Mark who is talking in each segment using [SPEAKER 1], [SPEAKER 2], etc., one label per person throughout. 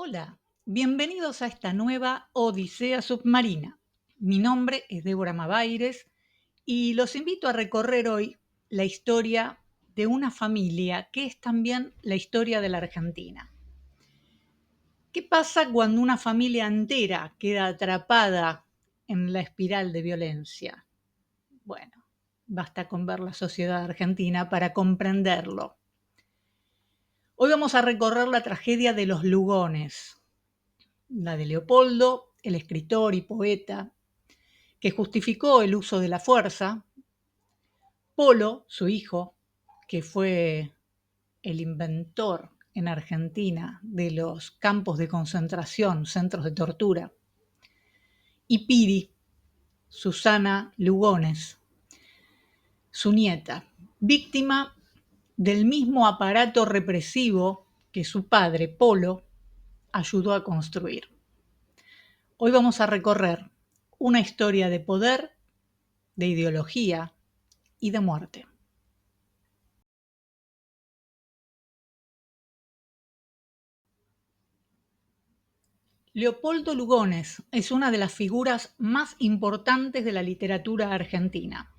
[SPEAKER 1] Hola, bienvenidos a esta nueva Odisea Submarina. Mi nombre es Débora Mabaires y los invito a recorrer hoy la historia de una familia que es también la historia de la Argentina. ¿Qué pasa cuando una familia entera queda atrapada en la espiral de violencia? Bueno, basta con ver la sociedad argentina para comprenderlo. Hoy vamos a recorrer la tragedia de los Lugones, la de Leopoldo, el escritor y poeta, que justificó el uso de la fuerza; Polo, su hijo, que fue el inventor en Argentina de los campos de concentración, centros de tortura; y Piri, Susana Lugones, su nieta, víctima del mismo aparato represivo que su padre, Polo, ayudó a construir. Hoy vamos a recorrer una historia de poder, de ideología y de muerte. Leopoldo Lugones es una de las figuras más importantes de la literatura argentina.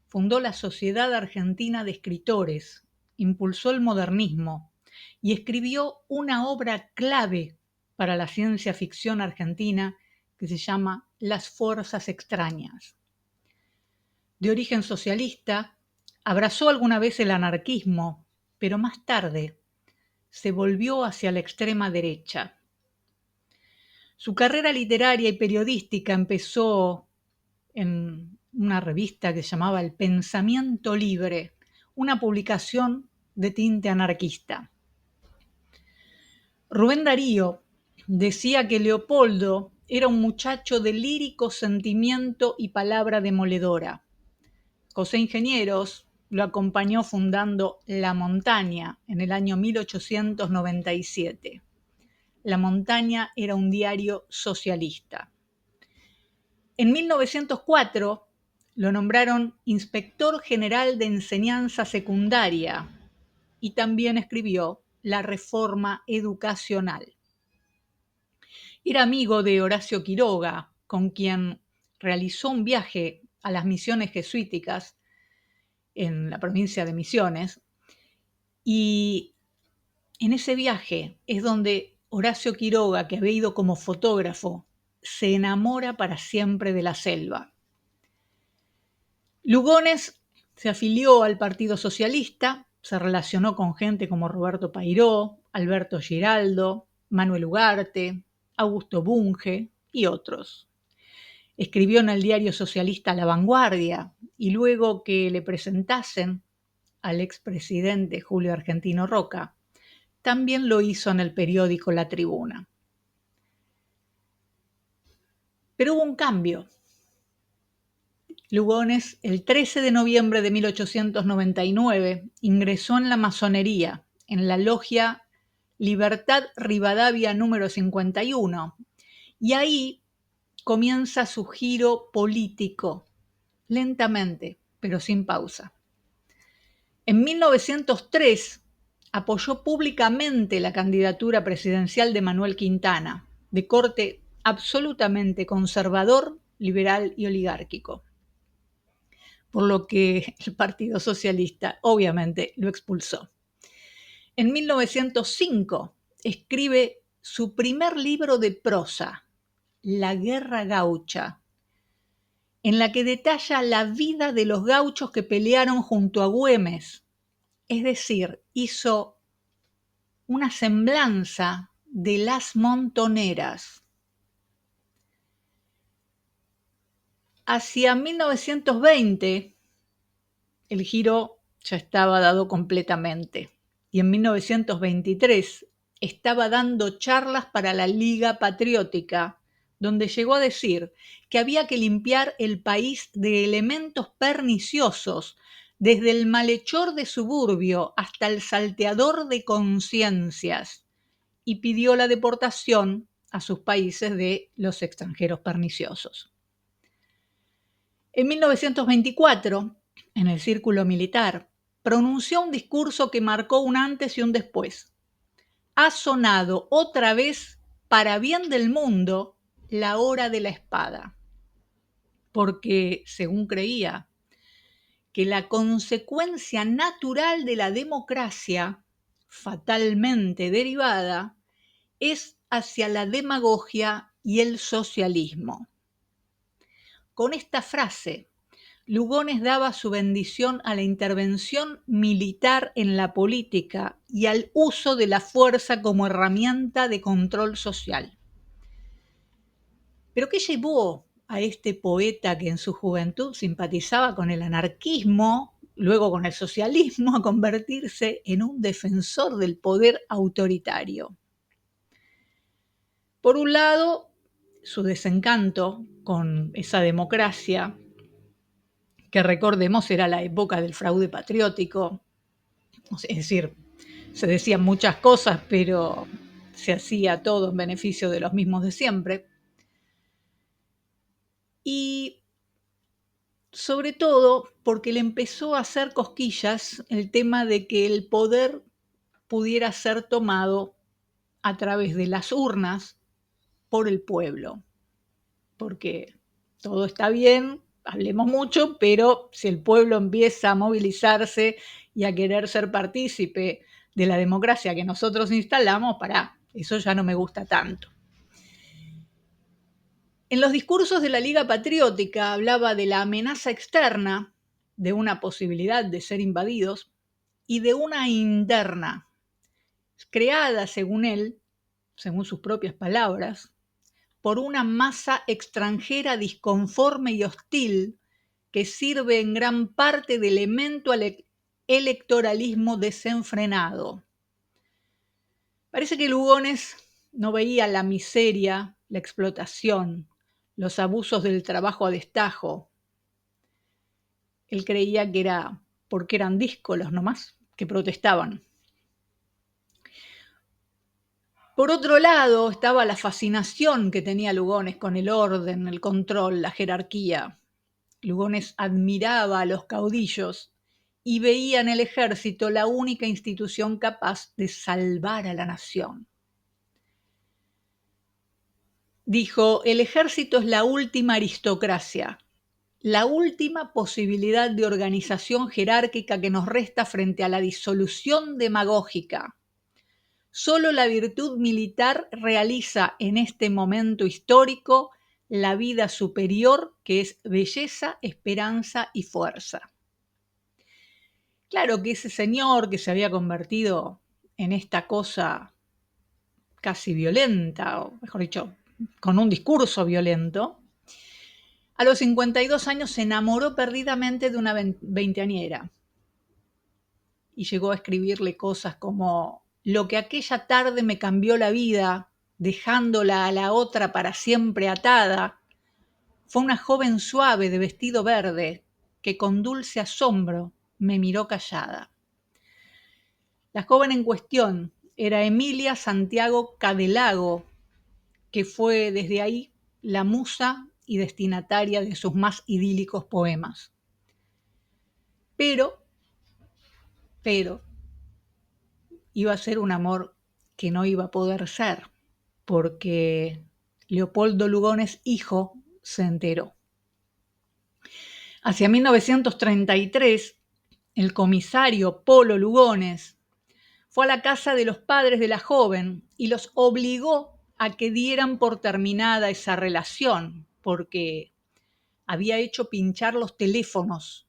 [SPEAKER 1] Fundó la Sociedad Argentina de Escritores, impulsó el modernismo y escribió una obra clave para la ciencia ficción argentina que se llama Las Fuerzas Extrañas. De origen socialista, abrazó alguna vez el anarquismo, pero más tarde se volvió hacia la extrema derecha. Su carrera literaria y periodística empezó en una revista que se llamaba El Pensamiento Libre, una publicación de tinte anarquista. Rubén Darío decía que Leopoldo era un muchacho de lírico sentimiento y palabra demoledora. José Ingenieros lo acompañó fundando La Montaña en el año 1897. La Montaña era un diario socialista. En 1904 lo nombraron inspector general de enseñanza secundaria y también escribió La Reforma Educacional. Era amigo de Horacio Quiroga, con quien realizó un viaje a las misiones jesuíticas en la provincia de Misiones, y en ese viaje es donde Horacio Quiroga, que había ido como fotógrafo, se enamora para siempre de la selva. Lugones se afilió al Partido Socialista, se relacionó con gente como Roberto Pairó, Alberto Giraldo, Manuel Ugarte, Augusto Bunge y otros. Escribió en el diario socialista La Vanguardia y luego que le presentasen al expresidente Julio Argentino Roca, también lo hizo en el periódico La Tribuna. Pero hubo un cambio. Lugones, el 13 de noviembre de 1899, ingresó en la masonería, en la logia Libertad Rivadavia número 51, y ahí comienza su giro político, lentamente, pero sin pausa. En 1903 apoyó públicamente la candidatura presidencial de Manuel Quintana, de corte absolutamente conservador, liberal y oligárquico, por lo que el Partido Socialista obviamente lo expulsó. En 1905 escribe su primer libro de prosa, La Guerra Gaucha, en la que detalla la vida de los gauchos que pelearon junto a Güemes, es decir, hizo una semblanza de las montoneras. Hacia 1920 el giro ya estaba dado completamente y en 1923 estaba dando charlas para la Liga Patriótica, donde llegó a decir que había que limpiar el país de elementos perniciosos, desde el malhechor de suburbio hasta el salteador de conciencias, y pidió la deportación a sus países de los extranjeros perniciosos. En 1924, en el círculo militar, pronunció un discurso que marcó un antes y un después. Ha sonado otra vez para bien del mundo, la hora de la espada, porque, según creía, que la consecuencia natural de la democracia, fatalmente derivada, es hacia la demagogia y el socialismo. Con esta frase, Lugones daba su bendición a la intervención militar en la política y al uso de la fuerza como herramienta de control social. Pero ¿qué llevó a este poeta que en su juventud simpatizaba con el anarquismo, luego con el socialismo, a convertirse en un defensor del poder autoritario? Por un lado, su desencanto con esa democracia, que recordemos era la época del fraude patriótico, es decir, se decían muchas cosas, pero se hacía todo en beneficio de los mismos de siempre. Y sobre todo porque le empezó a hacer cosquillas el tema de que el poder pudiera ser tomado a través de las urnas por el pueblo. Porque todo está bien, hablemos mucho, pero si el pueblo empieza a movilizarse y a querer ser partícipe de la democracia que nosotros instalamos, eso ya no me gusta tanto. En los discursos de la Liga Patriótica hablaba de la amenaza externa, de una posibilidad de ser invadidos, y de una interna, creada, según él, según sus propias palabras, por una masa extranjera disconforme y hostil que sirve en gran parte de elemento al electoralismo desenfrenado. Parece que Lugones no veía la miseria, la explotación, los abusos del trabajo a destajo. Él creía que era porque eran díscolos nomás que protestaban. Por otro lado, estaba la fascinación que tenía Lugones con el orden, el control, la jerarquía. Lugones admiraba a los caudillos y veía en el ejército la única institución capaz de salvar a la nación. Dijo, el ejército es la última aristocracia, la última posibilidad de organización jerárquica que nos resta frente a la disolución demagógica. Solo la virtud militar realiza en este momento histórico la vida superior que es belleza, esperanza y fuerza. Claro que ese señor que se había convertido en esta cosa casi violenta, o mejor dicho, con un discurso violento, a los 52 años se enamoró perdidamente de una veinteañera y llegó a escribirle cosas como: lo que aquella tarde me cambió la vida, dejándola a la otra para siempre atada, fue una joven suave de vestido verde que con dulce asombro me miró callada. La joven en cuestión era Emilia Santiago Cadelago, que fue desde ahí la musa y destinataria de sus más idílicos poemas. Pero, iba a ser un amor que no iba a poder ser, porque Leopoldo Lugones, hijo, se enteró. Hacia 1933, el comisario Polo Lugones fue a la casa de los padres de la joven y los obligó a que dieran por terminada esa relación, porque había hecho pinchar los teléfonos,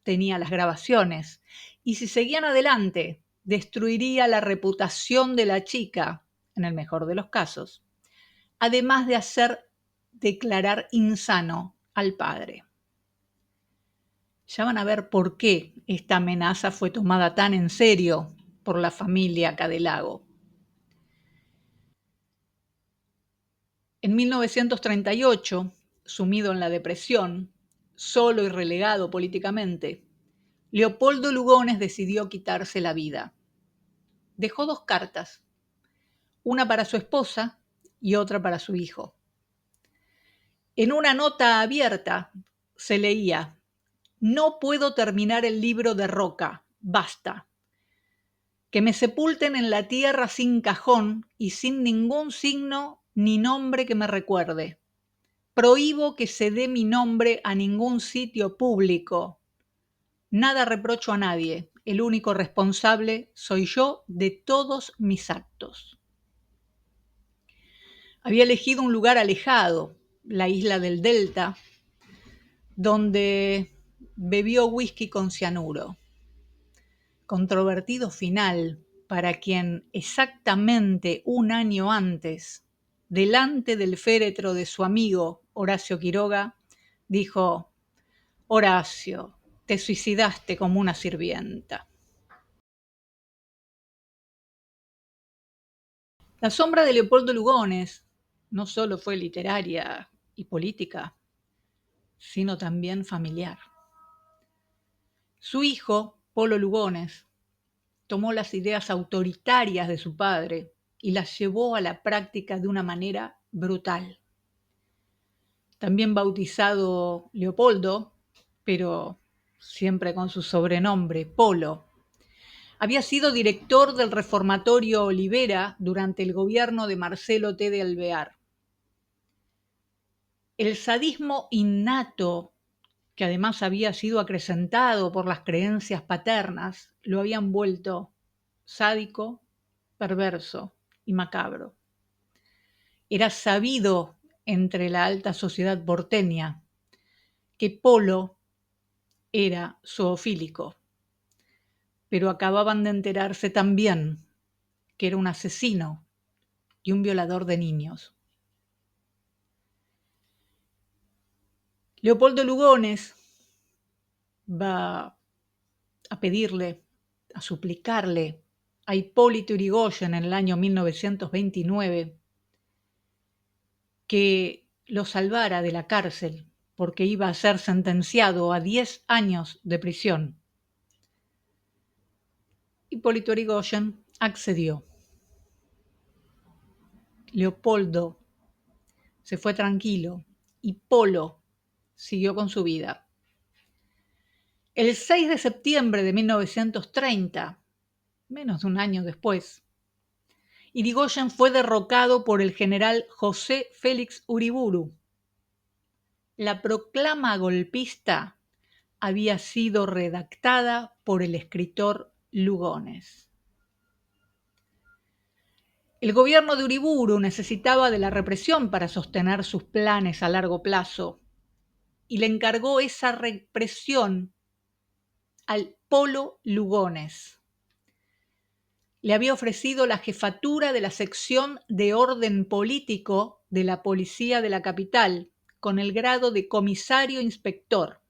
[SPEAKER 1] tenía las grabaciones, y si seguían adelante, destruiría la reputación de la chica, en el mejor de los casos, además de hacer declarar insano al padre. Ya van a ver por qué esta amenaza fue tomada tan en serio por la familia Cadelago. En 1938, sumido en la depresión, solo y relegado políticamente, Leopoldo Lugones decidió quitarse la vida. Dejó 2 cartas, una para su esposa y otra para su hijo. En una nota abierta se leía: no puedo terminar el libro de Roca, basta. que me sepulten en la tierra sin cajón y sin ningún signo ni nombre que me recuerde. Prohíbo que se dé mi nombre a ningún sitio público. Nada reprocho a nadie. El único responsable soy yo de todos mis actos. Había elegido un lugar alejado, la isla del Delta, donde bebió whisky con cianuro. Controvertido final para quien exactamente un año antes, delante del féretro de su amigo Horacio Quiroga, dijo: Horacio, te suicidaste como una sirvienta. La sombra de Leopoldo Lugones no solo fue literaria y política, sino también familiar. Su hijo, Polo Lugones, tomó las ideas autoritarias de su padre y las llevó a la práctica de una manera brutal. También bautizado Leopoldo, pero siempre con su sobrenombre, Polo, había sido director del Reformatorio Olivera durante el gobierno de Marcelo T. de Alvear. El sadismo innato, que además había sido acrecentado por las creencias paternas, lo habían vuelto sádico, perverso y macabro. Era sabido entre la alta sociedad porteña que Polo era zoofílico, pero acababan de enterarse también que era un asesino y un violador de niños. Leopoldo Lugones va a pedirle, a suplicarle a Hipólito Yrigoyen en el año 1929 que lo salvara de la cárcel porque iba a ser sentenciado a 10 años de prisión. Hipólito Yrigoyen accedió. Leopoldo se fue tranquilo y Polo siguió con su vida. El 6 de septiembre de 1930, menos de un año después, Yrigoyen fue derrocado por el general José Félix Uriburu. La proclama golpista había sido redactada por el escritor Lugones. El gobierno de Uriburu necesitaba de la represión para sostener sus planes a largo plazo y le encargó esa represión al Polo Lugones. Le había ofrecido la jefatura de la sección de orden político de la policía de la capital, con el grado de comisario inspector.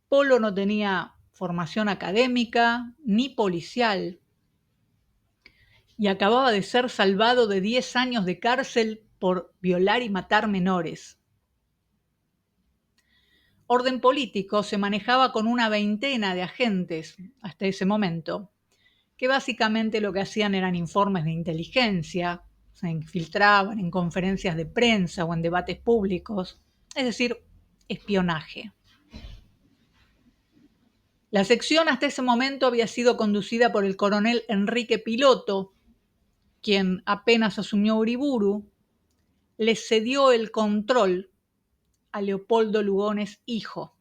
[SPEAKER 1] Polo no tenía formación académica ni policial y acababa de ser salvado de 10 años de cárcel por violar y matar menores. Orden político se manejaba con una veintena de agentes hasta ese momento, que básicamente lo que hacían eran informes de inteligencia, se infiltraban en conferencias de prensa o en debates públicos, es decir, espionaje. La sección hasta ese momento había sido conducida por el coronel Enrique Piloto, quien apenas asumió Uriburu, le cedió el control a Leopoldo Lugones hijo.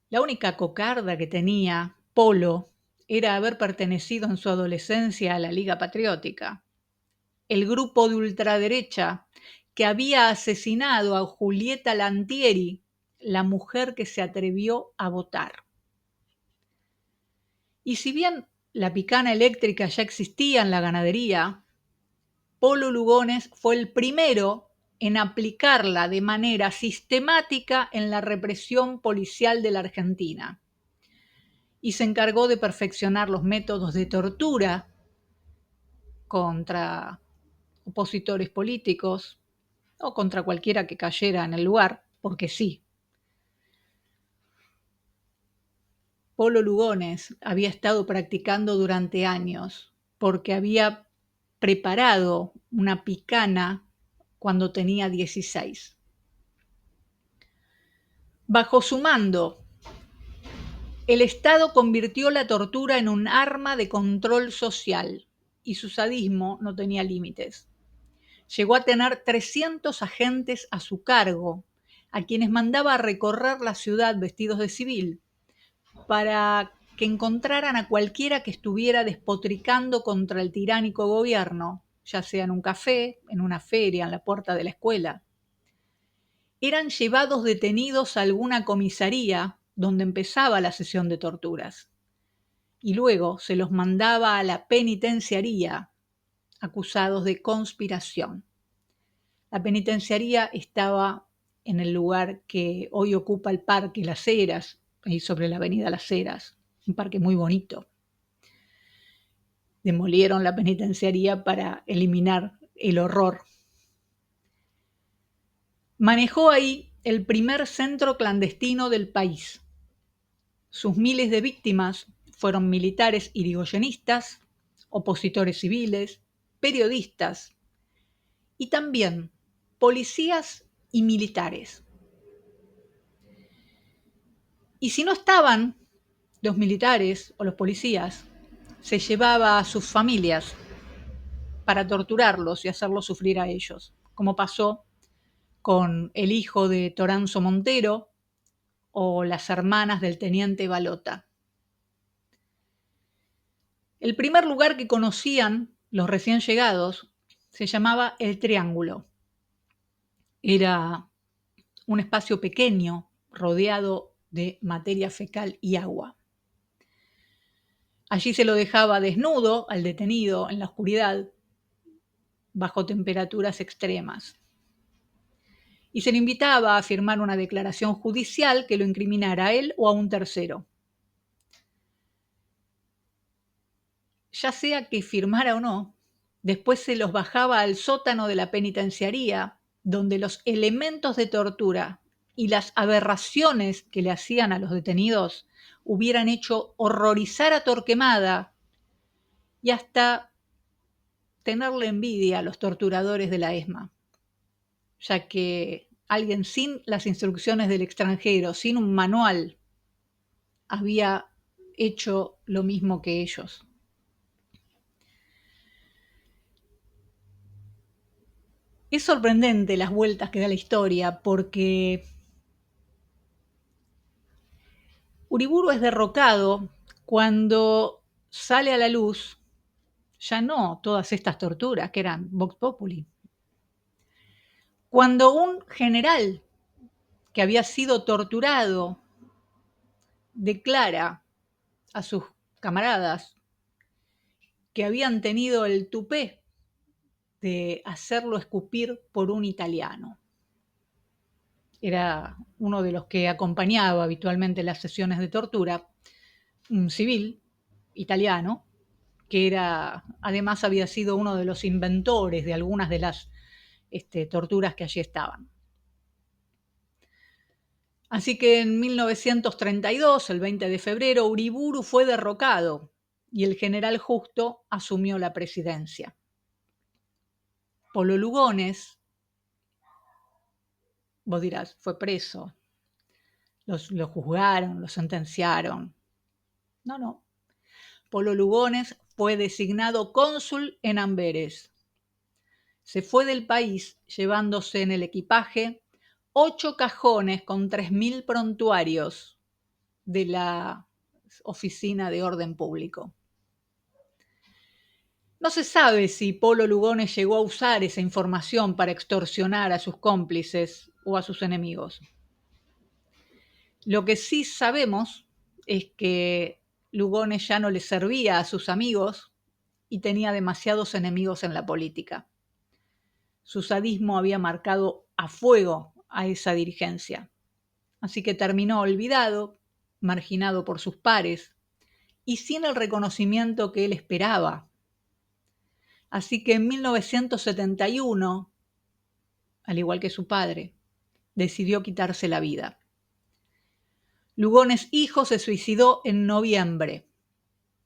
[SPEAKER 1] La única cocarda que tenía Polo era haber pertenecido en su adolescencia a la Liga Patriótica, el grupo de ultraderecha que había asesinado a Julieta Lantieri, la mujer que se atrevió a votar. Y si bien la picana eléctrica ya existía en la ganadería, Polo Lugones fue el primero en aplicarla de manera sistemática en la represión policial de la Argentina y se encargó de perfeccionar los métodos de tortura contra opositores políticos o contra cualquiera que cayera en el lugar, porque sí. Polo Lugones había estado practicando durante años porque había preparado una picana cuando tenía 16. Bajo su mando, El Estado convirtió la tortura en un arma de control social y su sadismo no tenía límites. Llegó a tener 300 agentes a su cargo, a quienes mandaba a recorrer la ciudad vestidos de civil para que encontraran a cualquiera que estuviera despotricando contra el tiránico gobierno, ya sea en un café, en una feria, en la puerta de la escuela. Eran llevados detenidos a alguna comisaría donde empezaba la sesión de torturas y luego se los mandaba a la penitenciaría acusados de conspiración. La penitenciaría estaba en el lugar que hoy ocupa el Parque Las Heras, ahí sobre la avenida Las Heras, un parque muy bonito. Demolieron la penitenciaría para eliminar el horror. Manejó ahí el primer centro clandestino del país. Sus miles de víctimas fueron militares irigoyenistas, opositores civiles, periodistas y también policías y militares. Y si no estaban los militares o los policías, se llevaba a sus familias para torturarlos y hacerlos sufrir a ellos, como pasó con el hijo de Toranzo Montero o las hermanas del teniente Balota. El primer lugar que conocían los recién llegados se llamaba El Triángulo. Era un espacio pequeño rodeado de materia fecal y agua. Allí se lo dejaba desnudo al detenido en la oscuridad, bajo temperaturas extremas. Y se le invitaba a firmar una declaración judicial que lo incriminara a él o a un tercero. Ya sea que firmara o no, después se los bajaba al sótano de la penitenciaría, donde los elementos de tortura y las aberraciones que le hacían a los detenidos hubieran hecho horrorizar a Torquemada y hasta tenerle envidia a los torturadores de la ESMA, ya que alguien sin las instrucciones del extranjero, sin un manual, había hecho lo mismo que ellos. Es sorprendente las vueltas que da la historia porque Uriburu es derrocado cuando sale a la luz ya no todas estas torturas que eran Vox Populi. Cuando un general que había sido torturado declara a sus camaradas que habían tenido el tupé de hacerlo escupir por un italiano. Era uno de los que acompañaba habitualmente las sesiones de tortura, un civil italiano, que además había sido uno de los inventores de algunas de las torturas que allí estaban. Así que en 1932, el 20 de febrero, Uriburu fue derrocado y el general Justo asumió la presidencia. Polo Lugones, vos dirás, fue preso, lo juzgaron, lo sentenciaron. No. Polo Lugones fue designado cónsul en Amberes. Se fue del país llevándose en el equipaje 8 cajones con 3.000 prontuarios de la Oficina de Orden Público. No se sabe si Polo Lugones llegó a usar esa información para extorsionar a sus cómplices o a sus enemigos. Lo que sí sabemos es que Lugones ya no le servía a sus amigos y tenía demasiados enemigos en la política. Su sadismo había marcado a fuego a esa dirigencia. Así que terminó olvidado, marginado por sus pares y sin el reconocimiento que él esperaba. Así que en 1971, al igual que su padre, decidió quitarse la vida. Lugones hijo se suicidó en noviembre.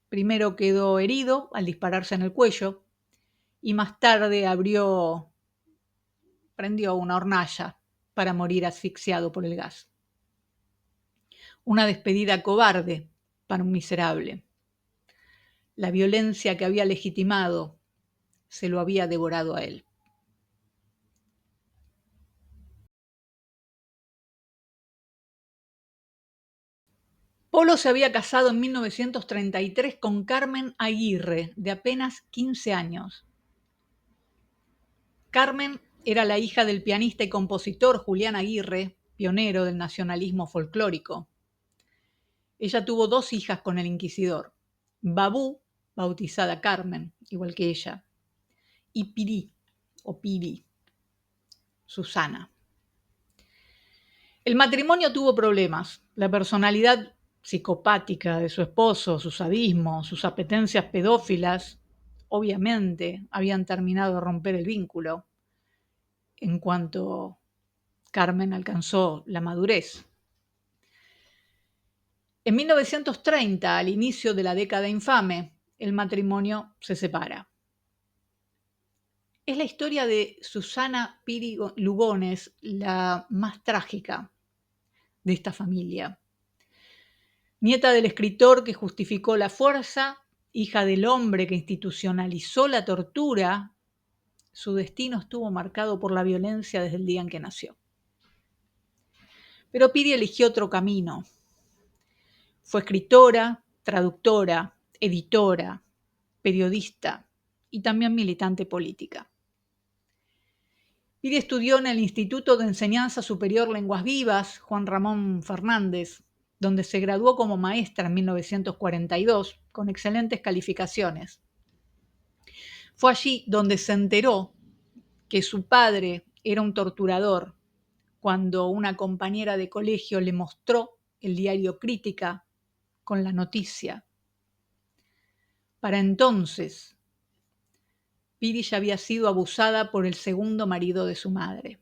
[SPEAKER 1] Primero quedó herido al dispararse en el cuello y más tarde prendió una hornalla para morir asfixiado por el gas. Una despedida cobarde para un miserable. La violencia que había legitimado se lo había devorado a él. Polo se había casado en 1933 con Carmen Aguirre, de apenas 15 años. Carmen era la hija del pianista y compositor Julián Aguirre, pionero del nacionalismo folclórico. Ella tuvo 2 hijas con el inquisidor, Babú, bautizada Carmen, igual que ella, y Pirí, o Piri, Susana. El matrimonio tuvo problemas. La personalidad psicopática de su esposo, su sadismo, sus apetencias pedófilas, obviamente habían terminado de romper el vínculo en cuanto Carmen alcanzó la madurez. En 1930, al inicio de la década infame, el matrimonio se separa. Es la historia de Susana Piri Lugones la más trágica de esta familia. Nieta del escritor que justificó la fuerza, hija del hombre que institucionalizó la tortura, su destino estuvo marcado por la violencia desde el día en que nació. Pero Piri eligió otro camino. Fue escritora, traductora, editora, periodista y también militante política. Piri estudió en el Instituto de Enseñanza Superior Lenguas Vivas, Juan Ramón Fernández, donde se graduó como maestra en 1942 con excelentes calificaciones. Fue allí donde se enteró que su padre era un torturador cuando una compañera de colegio le mostró el diario Crítica con la noticia. Para entonces, Piri ya había sido abusada por el segundo marido de su madre.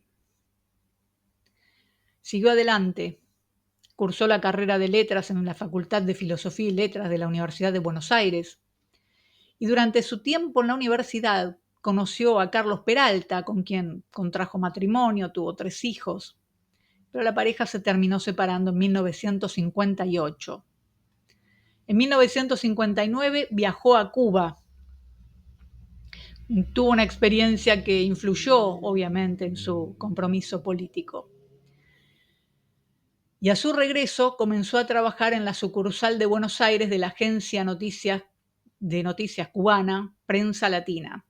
[SPEAKER 1] Siguió adelante, cursó la carrera de letras en la Facultad de Filosofía y Letras de la Universidad de Buenos Aires y durante su tiempo en la universidad conoció a Carlos Peralta, con quien contrajo matrimonio, tuvo 3 hijos, pero la pareja se terminó separando en 1958. En 1959 viajó a Cuba. Tuvo una experiencia que influyó, obviamente, en su compromiso político. Y a su regreso comenzó a trabajar en la sucursal de Buenos Aires de la agencia de noticias cubana, Prensa Latina.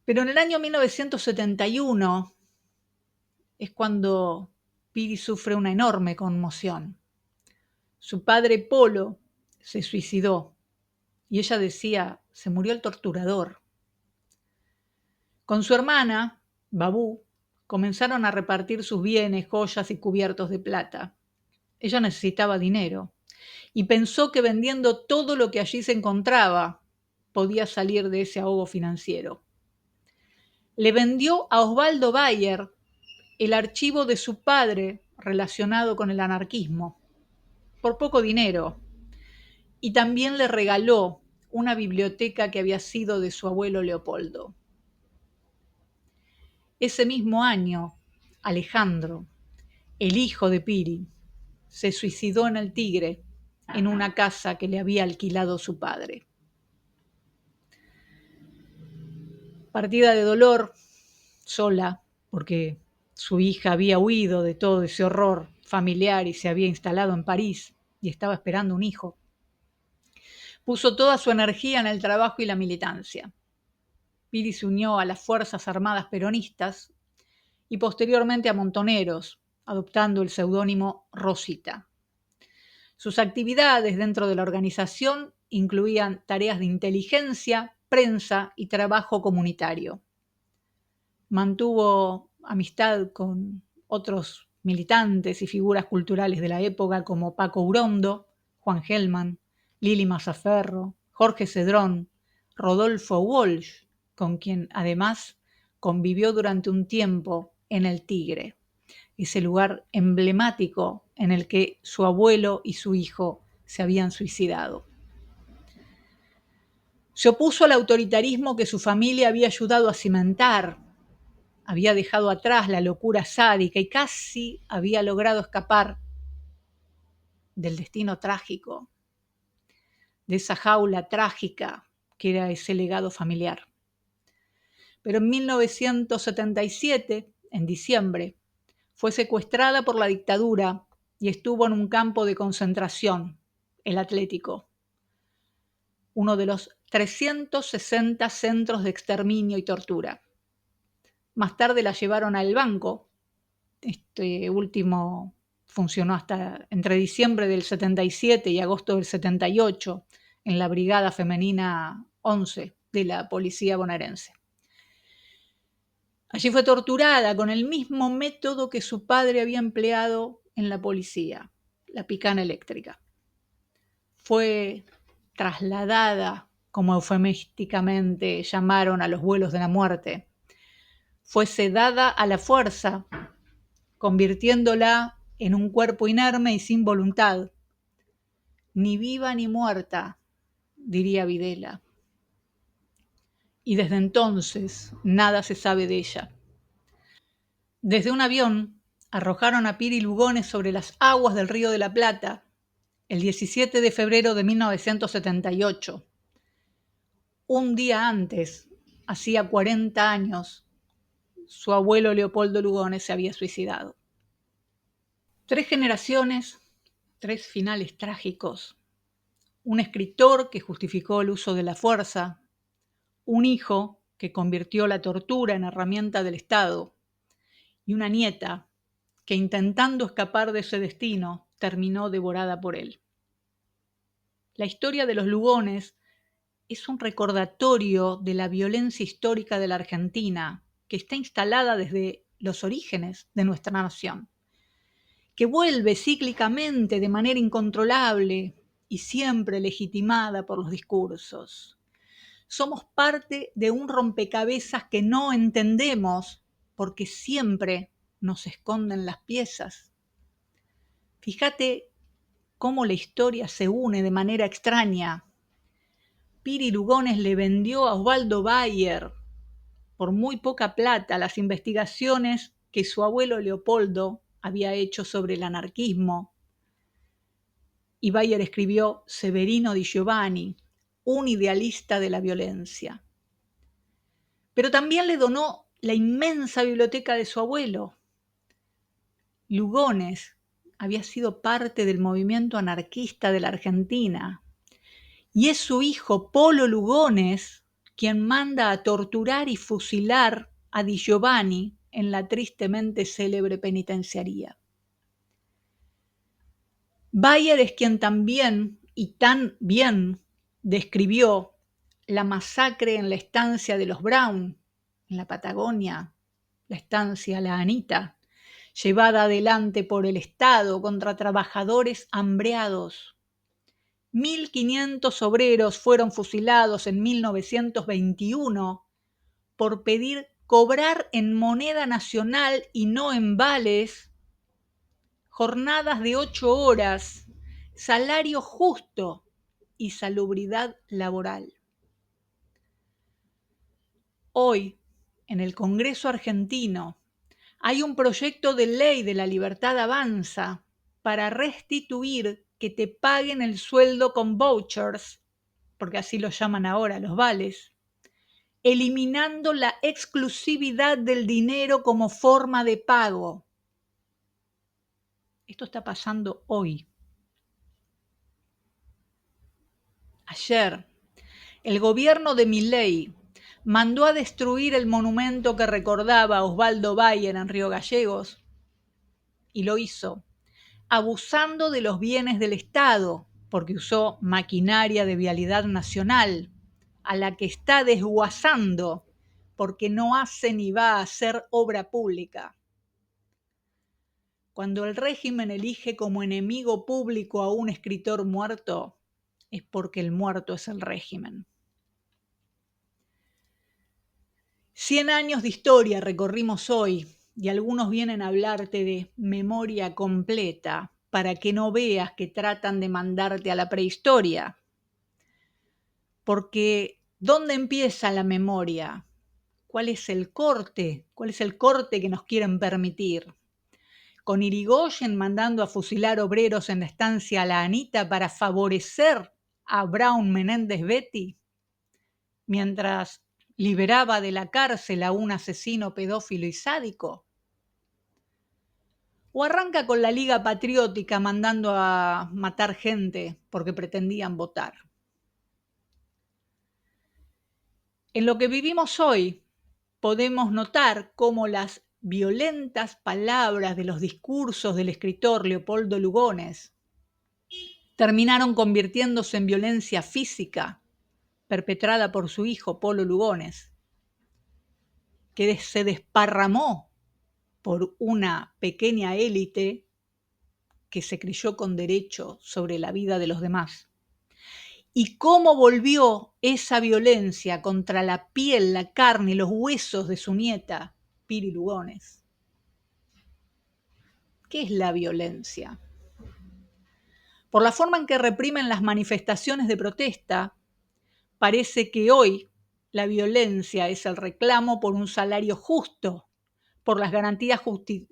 [SPEAKER 1] Pero en el año 1971 es cuando Piri sufre una enorme conmoción. Su padre Polo se suicidó y ella decía, se murió el torturador. Con su hermana, Babú, comenzaron a repartir sus bienes, joyas y cubiertos de plata. Ella necesitaba dinero y pensó que vendiendo todo lo que allí se encontraba podía salir de ese ahogo financiero. Le vendió a Osvaldo Bayer el archivo de su padre relacionado con el anarquismo, por poco dinero, y también le regaló una biblioteca que había sido de su abuelo Leopoldo. Ese mismo año, Alejandro, el hijo de Piri, se suicidó en el Tigre, en una casa que le había alquilado su padre. Partida de dolor, sola, porque su hija había huido de todo ese horror familiar y se había instalado en París y estaba esperando un hijo. Puso toda su energía en el trabajo y la militancia. Piri se unió a las Fuerzas Armadas Peronistas y posteriormente a Montoneros, adoptando el seudónimo Rosita. Sus actividades dentro de la organización incluían tareas de inteligencia, prensa y trabajo comunitario. Mantuvo amistad con otros militantes y figuras culturales de la época como Paco Urondo, Juan Gelman, Lili Mazzaferro, Jorge Cedrón, Rodolfo Walsh, con quien además convivió durante un tiempo en el Tigre, ese lugar emblemático en el que su abuelo y su hijo se habían suicidado. Se opuso al autoritarismo que su familia había ayudado a cimentar, había dejado atrás la locura sádica y casi había logrado escapar del destino trágico, de esa jaula trágica que era ese legado familiar. Pero en 1977, en diciembre, fue secuestrada por la dictadura y estuvo en un campo de concentración, el Atlético, uno de los 360 centros de exterminio y tortura. Más tarde la llevaron al banco. Este último funcionó hasta entre diciembre del 77 y agosto del 78 en la Brigada Femenina 11 de la Policía Bonaerense. Allí fue torturada con el mismo método que su padre había empleado en la policía, la picana eléctrica. Fue trasladada, como eufemísticamente llamaron a los vuelos de la muerte. Fue sedada a la fuerza, convirtiéndola en un cuerpo inerme y sin voluntad. Ni viva ni muerta, diría Videla. Y desde entonces nada se sabe de ella. Desde un avión arrojaron a Piri Lugones sobre las aguas del Río de la Plata el 17 de febrero de 1978. Un día antes, hacía 40 años, su abuelo Leopoldo Lugones se había suicidado. 3 generaciones, 3 finales trágicos. Un escritor que justificó el uso de la fuerza, un hijo que convirtió la tortura en herramienta del Estado y una nieta que, intentando escapar de ese destino, terminó devorada por él. La historia de los Lugones es un recordatorio de la violencia histórica de la Argentina, que está instalada desde los orígenes de nuestra nación, que vuelve cíclicamente de manera incontrolable y siempre legitimada por los discursos. Somos parte de un rompecabezas que no entendemos porque siempre nos esconden las piezas. Fíjate cómo la historia se une de manera extraña. Piri Lugones le vendió a Osvaldo Bayer por muy poca plata las investigaciones que su abuelo Leopoldo había hecho sobre el anarquismo. Y Bayer escribió Severino di Giovanni, un idealista de la violencia. Pero también le donó la inmensa biblioteca de su abuelo. Lugones había sido parte del movimiento anarquista de la Argentina y es su hijo Polo Lugones quien manda a torturar y fusilar a Di Giovanni en la tristemente célebre penitenciaría. Bayer es quien también y tan bien describió la masacre en la estancia de los Brown, en la Patagonia, la estancia La Anita, llevada adelante por el Estado contra trabajadores hambreados. 1.500 obreros fueron fusilados en 1921 por pedir cobrar en moneda nacional y no en vales, jornadas de 8 horas, salario justo y salubridad laboral. Hoy, en el Congreso argentino, hay un proyecto de ley de la Libertad Avanza para restituir que te paguen el sueldo con vouchers, porque así lo llaman ahora, los vales, eliminando la exclusividad del dinero como forma de pago. Esto está pasando hoy. Ayer, el gobierno de Milei mandó a destruir el monumento que recordaba a Osvaldo Bayer en Río Gallegos, y lo hizo abusando de los bienes del Estado, porque usó maquinaria de vialidad nacional, a la que está desguazando, porque no hace ni va a hacer obra pública. Cuando el régimen elige como enemigo público a un escritor muerto, es porque el muerto es el régimen. 100 años de historia recorrimos hoy y algunos vienen a hablarte de memoria completa para que no veas que tratan de mandarte a la prehistoria. Porque, ¿dónde empieza la memoria? ¿Cuál es el corte? ¿Cuál es el corte que nos quieren permitir? con Irigoyen mandando a fusilar obreros en la estancia La Anita para favorecer a Braun Menéndez Betti, mientras liberaba de la cárcel a un asesino pedófilo y sádico. O arranca con la Liga Patriótica mandando a matar gente porque pretendían votar. En lo que vivimos hoy, podemos notar cómo las violentas palabras de los discursos del escritor Leopoldo Lugones terminaron convirtiéndose en violencia física perpetrada por su hijo Polo Lugones, que se desparramó por una pequeña élite que se creyó con derecho sobre la vida de los demás. Y cómo volvió esa violencia contra la piel, la carne y los huesos de su nieta, Piri Lugones. ¿Qué es la violencia? Por la forma en que reprimen las manifestaciones de protesta, parece que hoy la violencia es el reclamo por un salario justo, por las garantías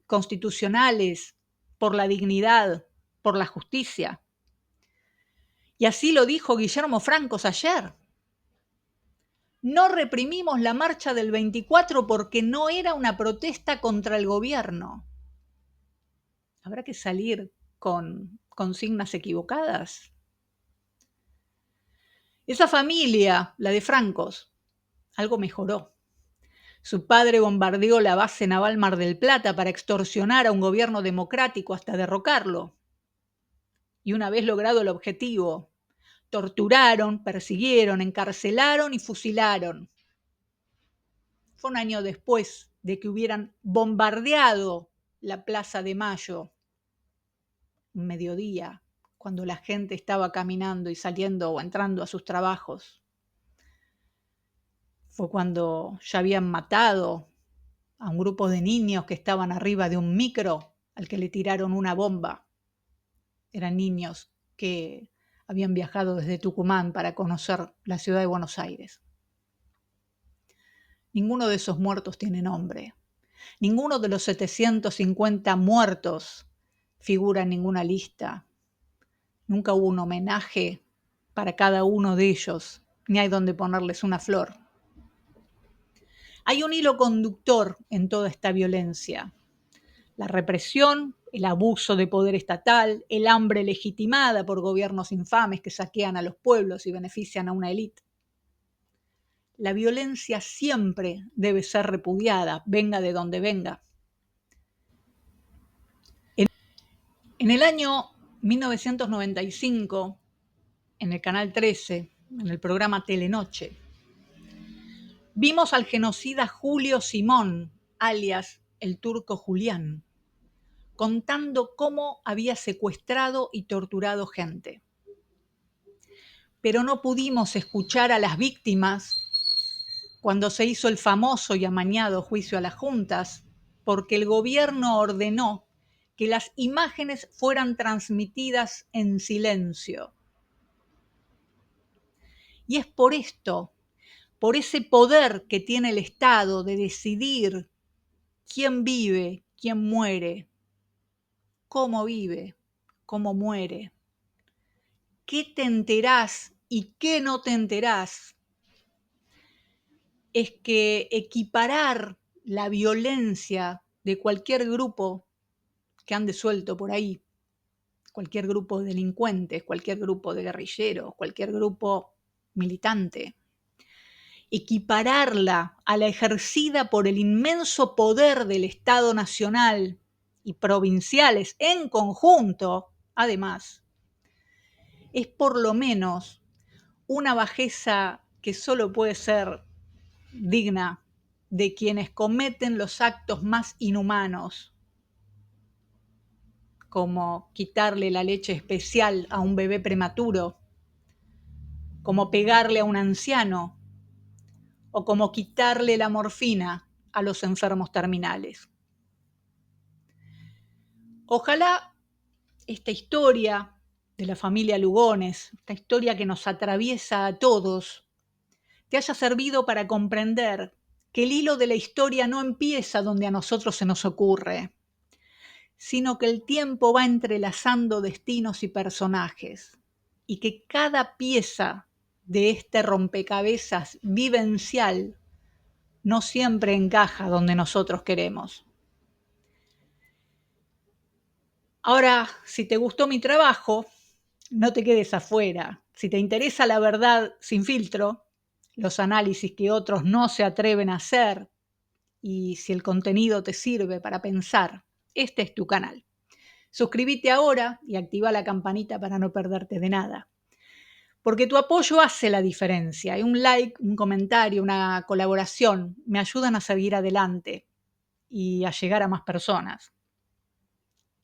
[SPEAKER 1] constitucionales, por la dignidad, por la justicia. Y así lo dijo Guillermo Francos ayer. No reprimimos la marcha del 24 porque no era una protesta contra el gobierno. ¿Habrá que salir con consignas equivocadas? Esa familia, la de Francos, algo mejoró. Su padre bombardeó la base naval Mar del Plata para extorsionar a un gobierno democrático hasta derrocarlo. Y una vez logrado el objetivo, torturaron, persiguieron, encarcelaron y fusilaron. Fue un año después de que hubieran bombardeado la Plaza de Mayo, un mediodía, cuando la gente estaba caminando y saliendo o entrando a sus trabajos. Fue cuando ya habían matado a un grupo de niños que estaban arriba de un micro al que le tiraron una bomba. Eran niños que habían viajado desde Tucumán para conocer la ciudad de Buenos Aires. Ninguno de esos muertos tiene nombre. Ninguno de los 750 muertos figura en ninguna lista. Nunca hubo un homenaje para cada uno de ellos, ni hay donde ponerles una flor. Hay un hilo conductor en toda esta violencia: la represión, el abuso de poder estatal, el hambre legitimada por gobiernos infames que saquean a los pueblos y benefician a una élite. La violencia siempre debe ser repudiada, venga de donde venga. En el año 1995, en el Canal 13, en el programa Telenoche, vimos al genocida Julio Simón, alias el Turco Julián, contando cómo había secuestrado y torturado gente. Pero no pudimos escuchar a las víctimas cuando se hizo el famoso y amañado juicio a las juntas, porque el gobierno ordenó que las imágenes fueran transmitidas en silencio. Y es por esto, por ese poder que tiene el Estado de decidir quién vive, quién muere, cómo vive, cómo muere, qué te enterás y qué no te enterás, es que equiparar la violencia de cualquier grupo que ande suelto por ahí, cualquier grupo de delincuentes, cualquier grupo de guerrilleros, cualquier grupo militante, equipararla a la ejercida por el inmenso poder del Estado nacional y provinciales en conjunto, además, es por lo menos una bajeza que solo puede ser digna de quienes cometen los actos más inhumanos, como quitarle la leche especial a un bebé prematuro, como pegarle a un anciano o como quitarle la morfina a los enfermos terminales. Ojalá esta historia de la familia Lugones, esta historia que nos atraviesa a todos, te haya servido para comprender que el hilo de la historia no empieza donde a nosotros se nos ocurre, sino que el tiempo va entrelazando destinos y personajes, y que cada pieza de este rompecabezas vivencial no siempre encaja donde nosotros queremos. Ahora, si te gustó mi trabajo, no te quedes afuera. Si te interesa la verdad sin filtro, los análisis que otros no se atreven a hacer, y si el contenido te sirve para pensar, este es tu canal. Suscríbete ahora y activa la campanita para no perderte de nada, porque tu apoyo hace la diferencia. Y un like, un comentario, una colaboración me ayudan a seguir adelante y a llegar a más personas.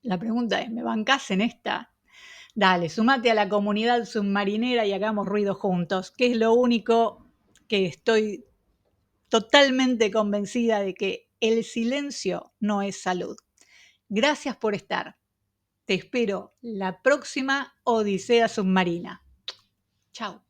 [SPEAKER 1] La pregunta es, ¿me bancás en esta? Dale, sumate a la comunidad submarinera y hagamos ruido juntos, que es lo único que estoy totalmente convencida de, que el silencio no es salud. Gracias por estar. Te espero la próxima Odisea Submarina. Chao.